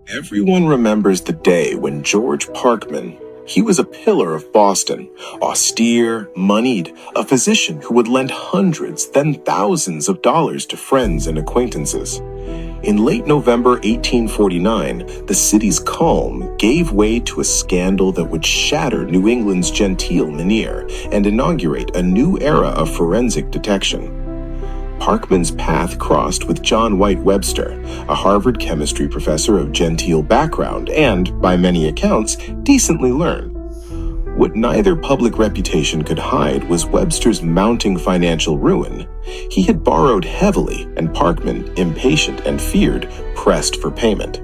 Everyone remembers the day when George Parkman, he was a pillar of Boston, austere, moneyed, a physician who would lend hundreds, then thousands of dollars to friends and acquaintances. In late November 1849, the city's calm gave way to a scandal that would shatter New England's genteel veneer and inaugurate a new era of forensic detection. Parkman's path crossed with John White Webster, a Harvard chemistry professor of genteel background and, by many accounts, decently learned. What neither public reputation could hide was Webster's mounting financial ruin. He had borrowed heavily, and Parkman, impatient and feared, pressed for payment.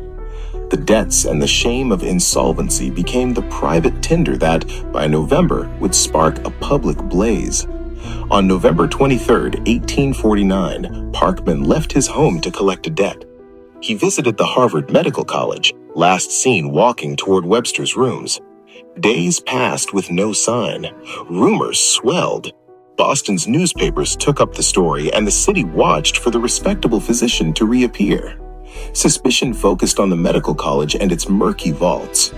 The debts and the shame of insolvency became the private tinder that, by November, would spark a public blaze. On November 23, 1849, Parkman left his home to collect a debt. He visited the Harvard Medical College, last seen walking toward Webster's rooms. Days passed with no sign. Rumors swelled. Boston's newspapers took up the story, and the city watched for the respectable physician to reappear. Suspicion focused on the medical college and its murky vaults.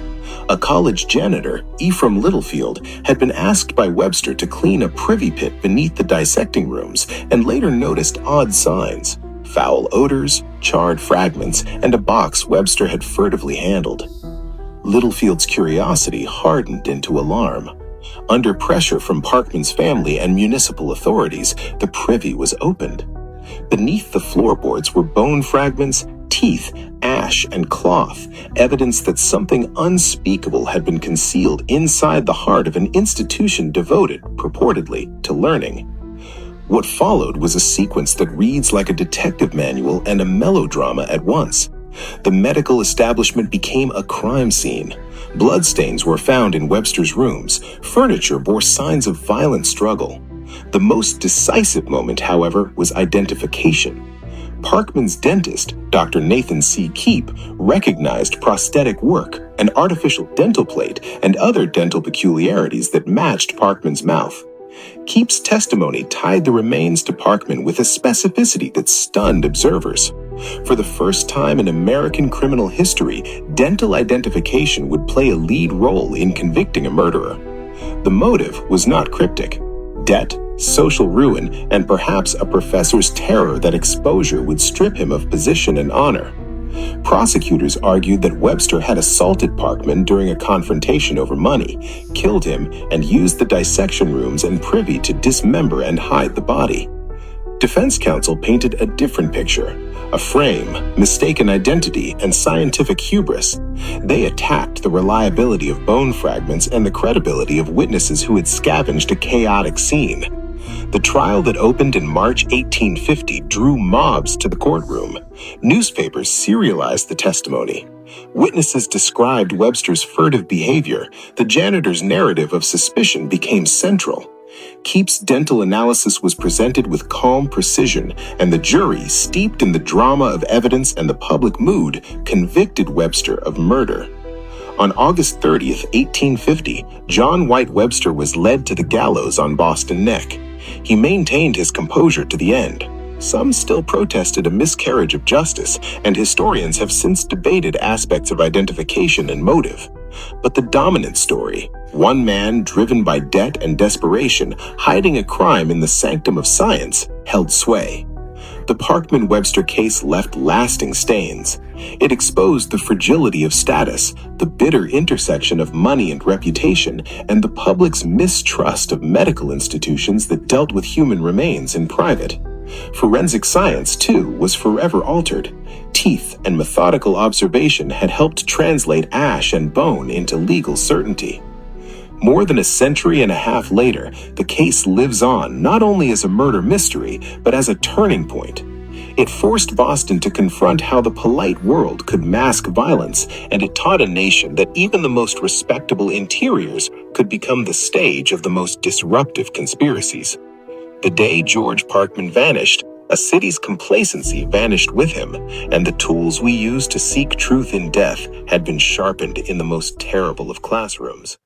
A college janitor, Ephraim Littlefield, had been asked by Webster to clean a privy pit beneath the dissecting rooms and later noticed odd signs: foul odors, charred fragments, and a box Webster had furtively handled. Littlefield's curiosity hardened into alarm. Under pressure from Parkman's family and municipal authorities, the privy was opened. Beneath the floorboards were bone fragments, teeth, ash, and cloth, evidence that something unspeakable had been concealed inside the heart of an institution devoted, purportedly, to learning. What followed was a sequence that reads like a detective manual and a melodrama at once. The medical establishment became a crime scene. Bloodstains were found in Webster's rooms. Furniture bore signs of violent struggle. The most decisive moment, however, was identification. Parkman's dentist, Dr. Nathan C. Keep, recognized prosthetic work, an artificial dental plate, and other dental peculiarities that matched Parkman's mouth. Keep's testimony tied the remains to Parkman with a specificity that stunned observers. For the first time in American criminal history, dental identification would play a lead role in convicting a murderer. The motive was not cryptic: debt, social ruin, and perhaps a professor's terror that exposure would strip him of position and honor. Prosecutors argued that Webster had assaulted Parkman during a confrontation over money, killed him, and used the dissection rooms and privy to dismember and hide the body. Defense counsel painted a different picture: a frame, mistaken identity, and scientific hubris. They attacked the reliability of bone fragments and the credibility of witnesses who had scavenged a chaotic scene. The trial that opened in March 1850 drew mobs to the courtroom. Newspapers serialized the testimony. Witnesses described Webster's furtive behavior. The janitor's narrative of suspicion became central. Keep's dental analysis was presented with calm precision, and the jury, steeped in the drama of evidence and the public mood, convicted Webster of murder. On August 30, 1850, John White Webster was led to the gallows on Boston Neck. He maintained his composure to the end. Some still protested a miscarriage of justice, and historians have since debated aspects of identification and motive. But the dominant story, one man driven by debt and desperation, hiding a crime in the sanctum of science, held sway. The Parkman Webster case left lasting stains. It exposed the fragility of status, the bitter intersection of money and reputation, and the public's mistrust of medical institutions that dealt with human remains in private. Forensic science, too, was forever altered. Teeth and methodical observation had helped translate ash and bone into legal certainty. More than a century and a half later, the case lives on not only as a murder mystery, but as a turning point. It forced Boston to confront how the polite world could mask violence, and it taught a nation that even the most respectable interiors could become the stage of the most disruptive conspiracies. The day George Parkman vanished, a city's complacency vanished with him, and the tools we use to seek truth in death had been sharpened in the most terrible of classrooms.